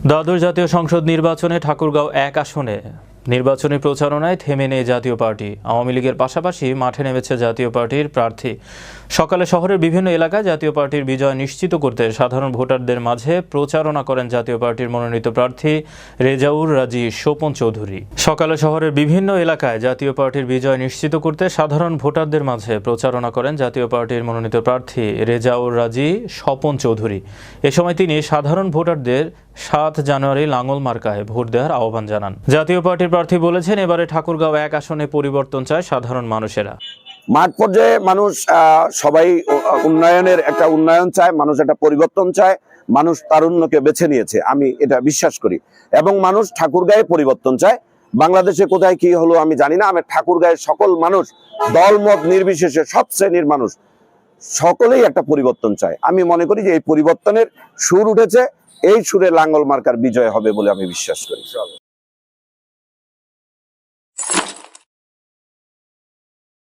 দ্বাদশ জাতীয় সংসদ নির্বাচনে ঠাকুরগাঁও ১ আসনে নির্বাচনী প্রচারণায় থেমে নেই জাতীয় পার্টি। আওয়ামী লীগের পাশাপাশি মাঠে নেমেছে জাতীয় পার্টির প্রার্থী। সকালে শহরের বিভিন্ন এলাকায় জাতীয় পার্টির বিজয় নিশ্চিত করতে সাধারণ ভোটারদের মাঝে প্রচারণা করেন জাতীয় পার্টির মনোনীত প্রার্থী রেজাউর রাজি স্বপন চৌধুরী। সকালে শহরের বিভিন্ন এলাকায় জাতীয় পার্টির বিজয় নিশ্চিত করতে সাধারণ ভোটারদের মাঝে প্রচারণা করেন জাতীয় পার্টির মনোনীত প্রার্থী রেজাউর রাজি স্বপন চৌধুরী। এ সময় তিনি সাধারণ ভোটারদের ৭ জানুয়ারি লাঙ্গল মার্কায় ভোট দেওয়ার আহ্বান জানান। জাতীয় পার্টির প্রার্থী বলেছেন, এবারে ঠাকুরগাঁও ১ আসনে পরিবর্তন চায় সাধারণ মানুষেরা। মাঠ পর্যায়ে মানুষ সবাই উন্নয়নের একটা উন্নয়ন চায়, মানুষ একটা পরিবর্তন চায়, মানুষ তারুণ্যকে বেছে নিয়েছে, আমি এটা বিশ্বাস করি। এবং মানুষ ঠাকুরগাঁয়ে পরিবর্তন চায়। বাংলাদেশে কোথায় কি হলো আমি জানি না, আমি ঠাকুরগাঁয়ের সকল মানুষ দলমত নির্বিশেষে সব শ্রেণীর মানুষ সকলেই একটা পরিবর্তন চায়। আমি মনে করি যে এই পরিবর্তনের সুর উঠেছে, এই সুরে লাঙ্গল মার্কার বিজয় হবে বলে আমি বিশ্বাস করি।